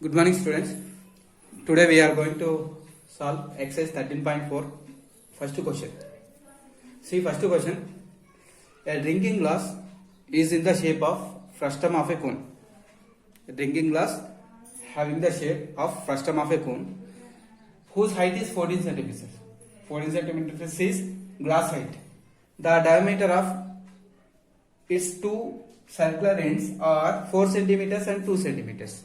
Good morning, students. Today we are going to solve exercise 13.4. First question. See, first question. A drinking glass is in the shape of frustum of a cone. A drinking glass having the shape of frustum of a cone whose height is 14 centimeters. 14 centimeters is glass height. The diameter of its two circular ends are 4 centimeters and 2 centimeters.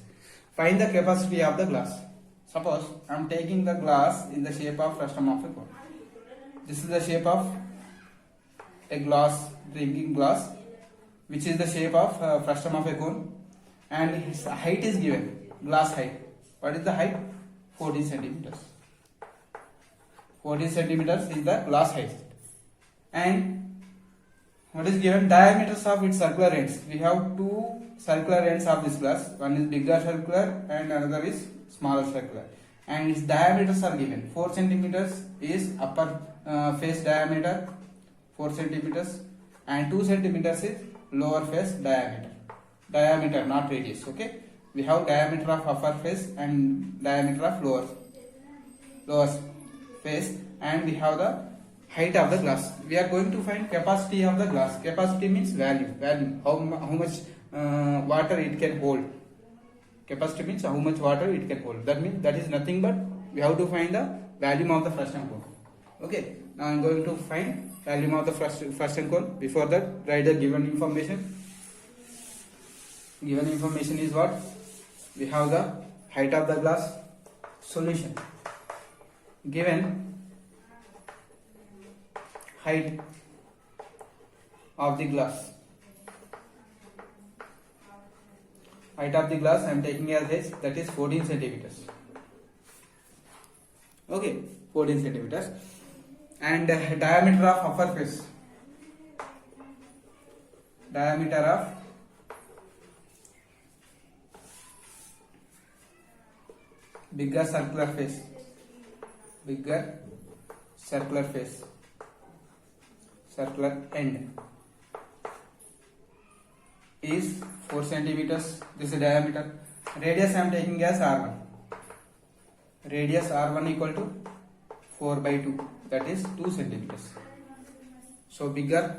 Find the capacity of the glass. Suppose I am taking the glass in the shape of frustum of a cone. This is the shape of a glass, drinking glass, which is the shape of frustum of a cone, and its height is given, glass height. What is the height? 14 centimeters. 14 centimeters is the glass height. And what is given? Diameters of its circular ends. We have two circular ends of this glass. One is bigger circular and another is smaller circular. And its diameters are given. 4 centimeters is upper face diameter, 4 centimeters, and 2 centimeters is lower face diameter. Diameter, not radius. Okay. We have diameter of upper face and diameter of lower face, and we have the height of the glass. We are going to find capacity of the glass. Capacity means value. How much water it can hold. Capacity means how much water it can hold. That means that is nothing but we have to find the value of the frustum cone. Okay. Now I am going to find value of the frustum cone. Before that, write the given information. Given information is what? We have the height of the glass. Solution. Given height of the glass. Height of the glass I am taking as this, that is 14 centimeters. Okay, 14 centimeters. And diameter of upper face. Diameter of bigger circular face. Bigger circular face. Circular end is 4 centimeters. This is diameter. Radius I am taking as R1. Radius R1 equal to 4 by 2. That is 2 centimeters. So bigger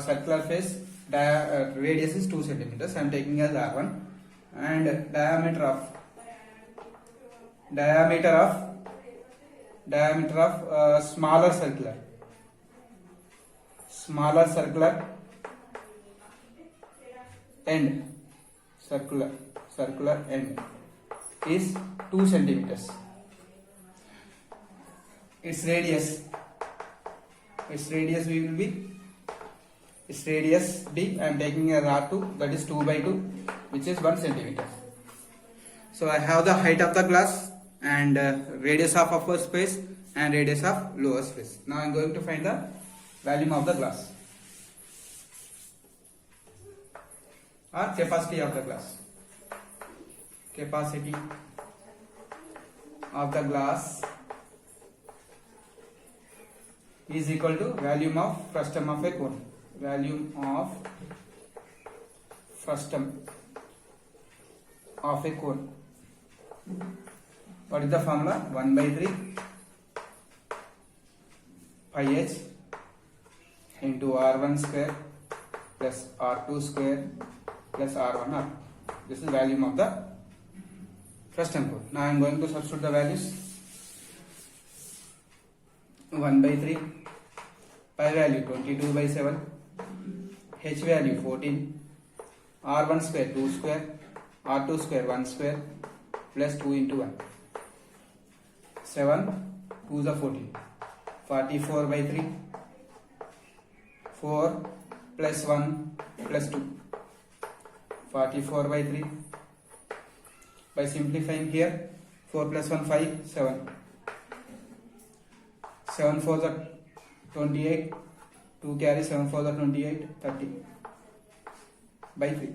circular face radius is 2 centimeters. I am taking as R1, and diameter of smaller circular end, circular end is 2 centimeters. Its radius will be I am taking as R2, that is 2 by 2, which is 1 centimeter. So I have the height of the glass and radius of upper space and radius of lower space. Now I am going to find the value of the glass or capacity of the glass. Capacity of the glass is equal to volume of frustum of a cone. Volume of frustum of a cone. What is the formula? 1 by 3 pi h into R1 square plus R2 square plus R1 This is volume of the frustum cone. Now I am going to substitute the values. 1 by 3, pi value 22 by 7, h value 14, R1 square 2 square, R2 square 1 square plus 2 into 1. 7 2 is 14. 44 by 3, 4 plus 1 plus 2. 44 by 3. By simplifying here, 4 plus 1 5, 7. 7 4 is 28. 2 carry 7 4 is 28, 30 by 3.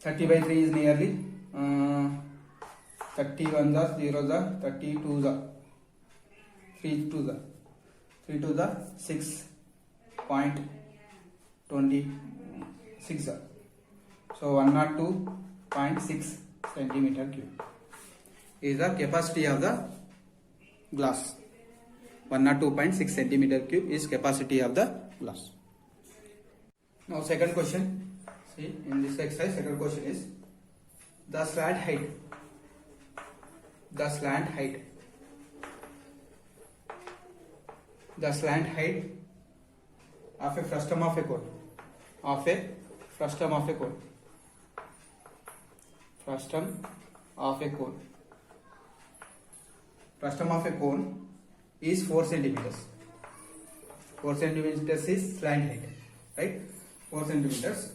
30 by 3 is nearly 31 is 0 is 32 is 3 2 is 3 2 is 6.26. So 102.6 centimeter cube is the capacity of the glass. 102.6 centimeter cube is capacity of the glass. Now second question. See, in this exercise, second question is the slant height. The slant height. The slant height of a frustum of a cone. Of a frustum of a cone. Frustum of a cone. Frustum of a cone is 4 centimeters. 4 centimeters is slant height, right? 4 centimeters.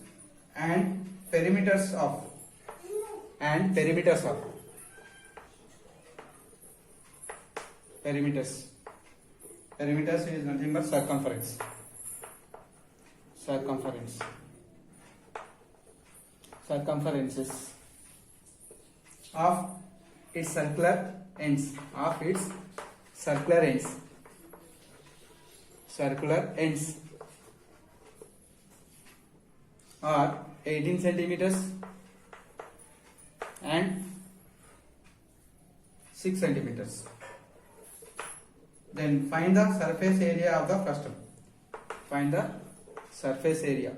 And perimeters of perimeters is nothing but circumferences of its circular ends are 18 centimeters and 6 centimeters. Then find the surface area of the frustum. Find the surface area.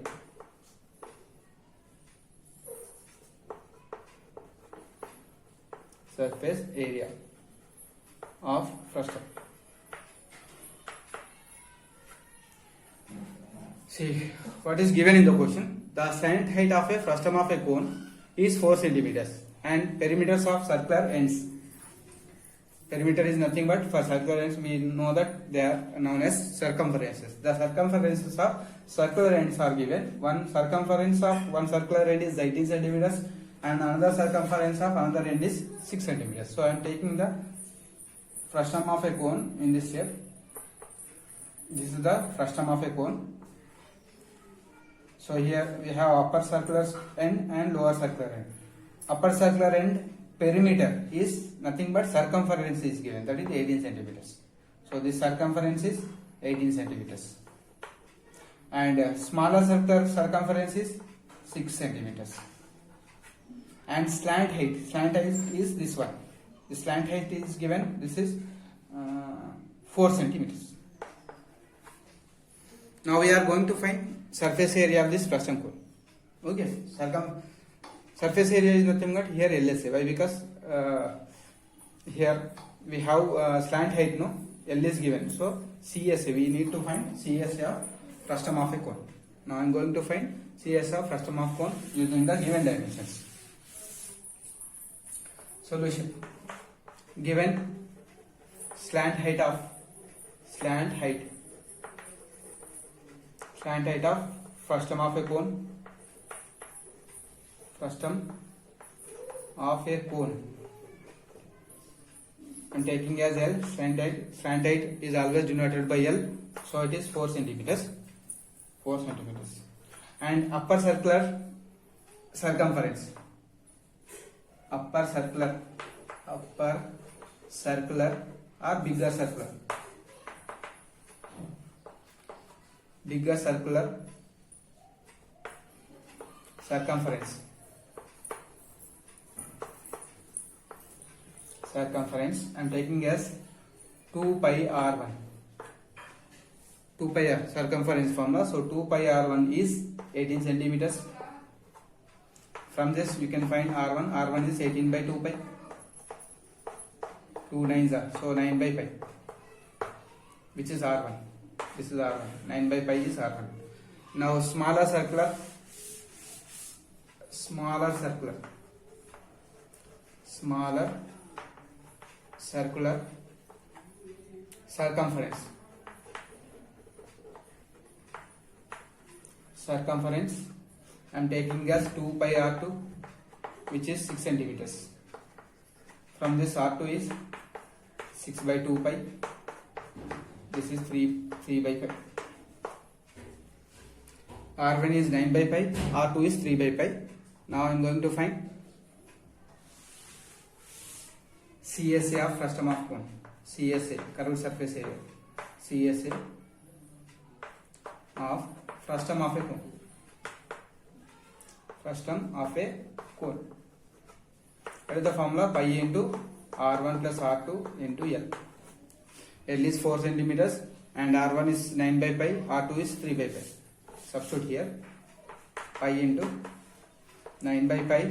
Surface area of frustum. See what is given in the question. The slant height of a frustum of a cone is 4 centimeters and perimeters of circular ends. Perimeter is nothing but, for circular ends we know that they are known as circumferences. The circumferences of circular ends are given. One circumference of one circular end is 18 centimeters and another circumference of another end is 6 centimeters. So I am taking the frustum of a cone in this shape. This is the frustum of a cone. So here we have upper circular end and lower circular end. Upper circular end perimeter is nothing but circumference is given, that is 18 centimeters. So this circumference is 18 centimeters. And smaller circular circumference is 6 centimeters. And slant height is this one. The slant height is given, this is 4 centimeters. Now we are going to find surface area of this frustum cone. Okay, surface area is nothing but here LSA. Why? Because here we have slant height, no? L is given. So CSA, we need to find CSA of frustum of a cone. Now I am going to find CSA of frustum of cone using the given dimensions. Solution. Given slant height of frustum of a cone. Frustum of a cone. I am taking as L. Slant height is always denoted by L. So it is 4 centimeters. 4 centimeters. And upper circular circumference. Upper circular or bigger circular. Bigger circular circumference. I am taking as 2 pi r1. 2 pi r circumference formula. So 2 pi r1 is 18 centimeters. From this you can find r1. R1 is 18 by 2 pi. 2 9s are, so 9 by pi. Which is r1. This is r1. 9 by pi is r1. Now smaller circular circumference. I am taking as 2 pi r2, which is 6 centimeters. From this r2 is 6 by 2 pi. This is 3 by pi. R1 is 9 by pi. R2 is 3 by pi. Now I am going to find CSA of frustum of cone. CSA, curved surface area. CSA of frustum of a cone. Frustum of a cone. What is the formula? Pi into R1 plus R2 into L. L is 4 centimeters and R1 is 9 by pi, R2 is 3 by pi. Substitute here. Pi into 9 by pi,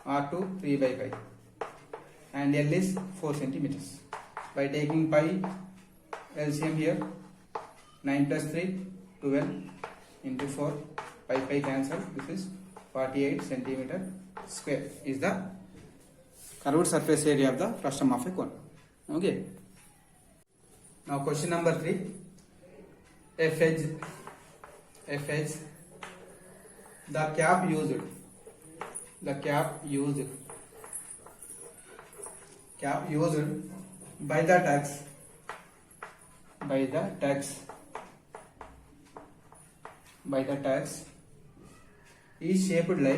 R2 3 by pi, and L is 4 centimeters. By taking pi LCM here, 9 plus 3, 12 into 4, pi cancel. This is 48 centimeter square is the curved surface area of the frustum of a cone. Okay. Now question number 3. FH the cap used by the tags is shaped like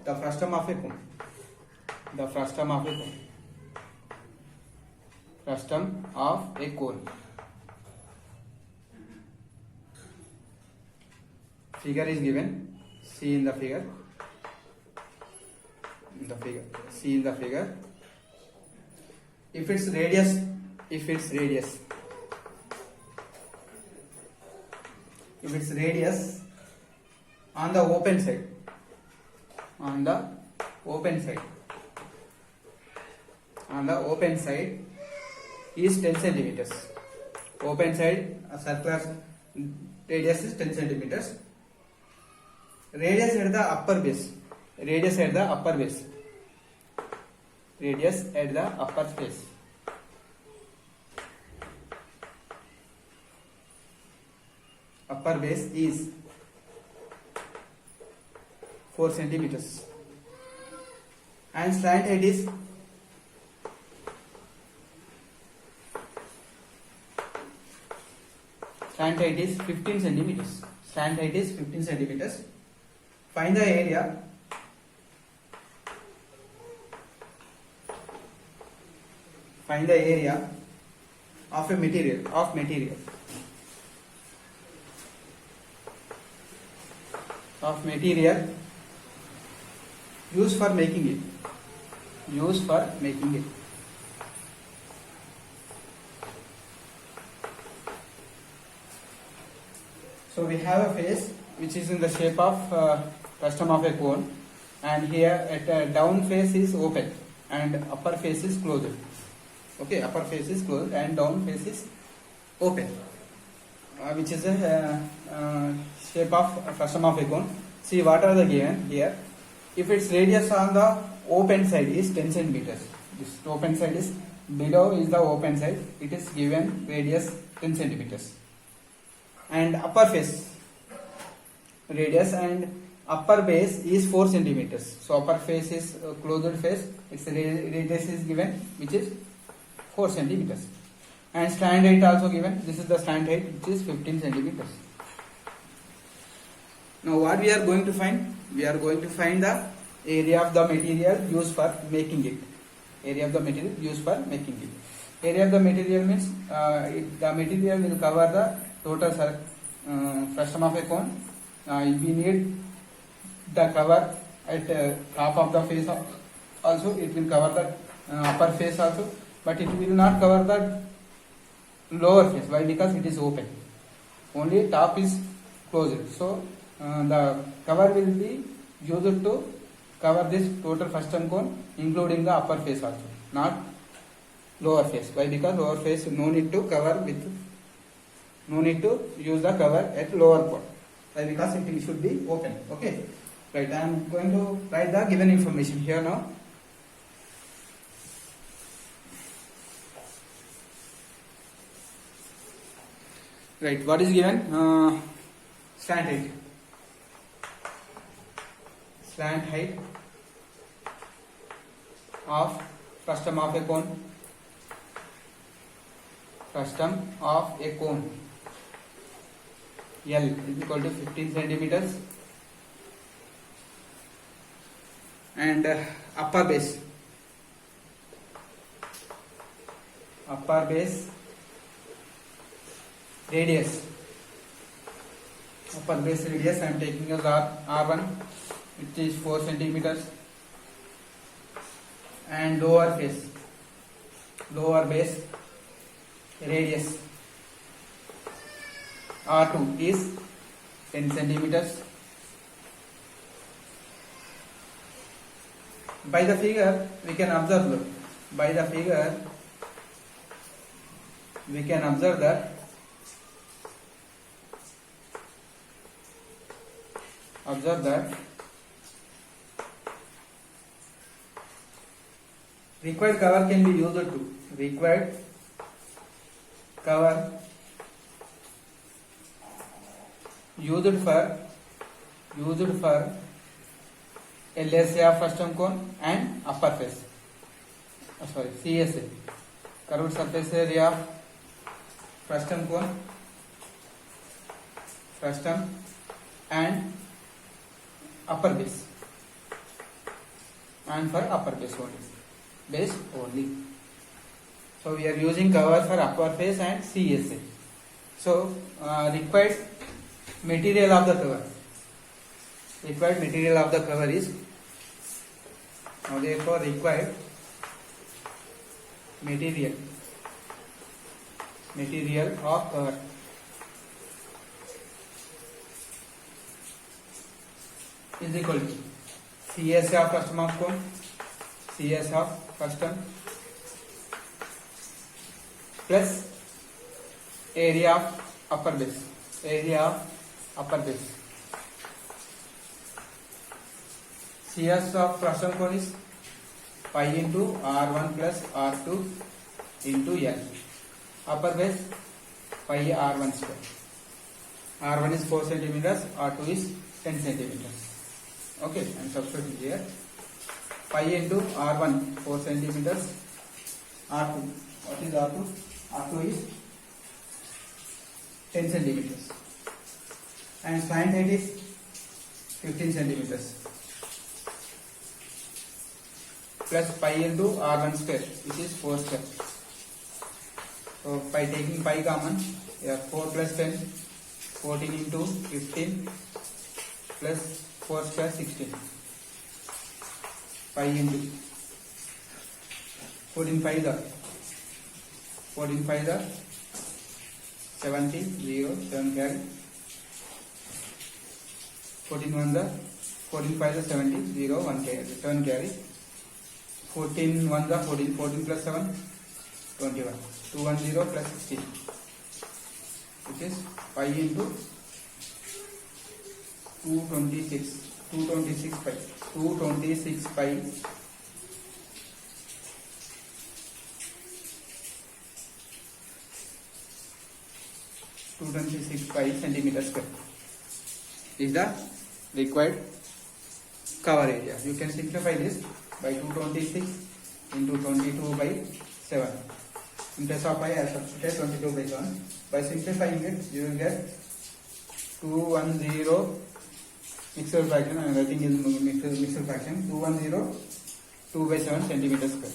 the frustum of a cone. Frustum of a cone. Figure is given. See in the figure. See in the figure. If its radius on the open side is 10 centimeters. Open side circular radius is 10 centimeters. Radius at the upper base. Upper base is 4 centimeters. And slant height is 15 centimeters. Find the area of material used for making it. So we have a face which is in the shape of frustum of a cone, and here at down face is open and upper face is closed. Okay, upper face is closed and down face is open, which is a shape of frustum of a cone. See what are the given here. If its radius on the open side is 10 centimeters, this open side is below is the open side, it is given radius 10 centimeters. And upper face radius and upper base is 4 centimeters. So upper face is closed face, its radius is given which is 4 centimeters. And stand height also given. This is the stand height which is 15 centimeters. Now what we are going to find? We are going to find the area of the material used for making it. Area of the material means the material will cover the total frustum of a cone. We need the cover at top of the face also. It will cover the upper face also, but it will not cover the lower face. Why? Because it is open. Only top is closed. So the cover will be used to cover this total frustum cone, including the upper face also, not lower face. Why? Because lower face no need to use the cover at lower part. Why? Because it should be open. Okay, right. I am going to write the given information here now. Right. What is given? Slant height of frustum of a cone. L is equal to 15 centimeters. And upper base radius upper base radius I am taking as R1, which is 4 centimeters, and lower base radius R2 is 10 centimeters. By the figure we can observe, look, by the figure we can observe that required cover can be used to used for LSA of frustum cone and upper face, CSA, curved surface area of frustum cone, and upper base, and for upper base only. So we are using cover for upper face and CSA. So required material of the cover is, now therefore required material of cover is equal to CSA of frustum of cone, CS of frustum, plus area of upper base. CS of frustum cone is pi into R1 plus R2 into L. Upper base pi R1 square. R1 is 4 centimeters, R2 is 10 centimeters. Okay, and substitute here. Pi into R1 4 centimeters, R2. What is R2? R2 is 10 centimeters. And sine height is 15 centimeters. Plus pi into R1 square, which is 4 square. So by taking pi common, we have 4 plus 10, 14 into 15 plus 4 square 16. Pi into 14 pi the 70, 0, 7 carry. 14 pi the 70, 0, 1 carry, 7 carry. 14 1 the 14 plus 7, 21. 210 plus 16, which is pi into 226 pi. 226 pi centimeter square is the required cover area. You can simplify this by 226 into 22 by 7. In place of pi, I substitute 22 by 7. By simplifying it, you will get 210 mixed fraction. I am writing in mixed fraction. 210 2 by 7 centimeter square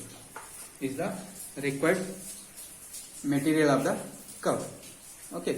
is the required material of the cover. Okay.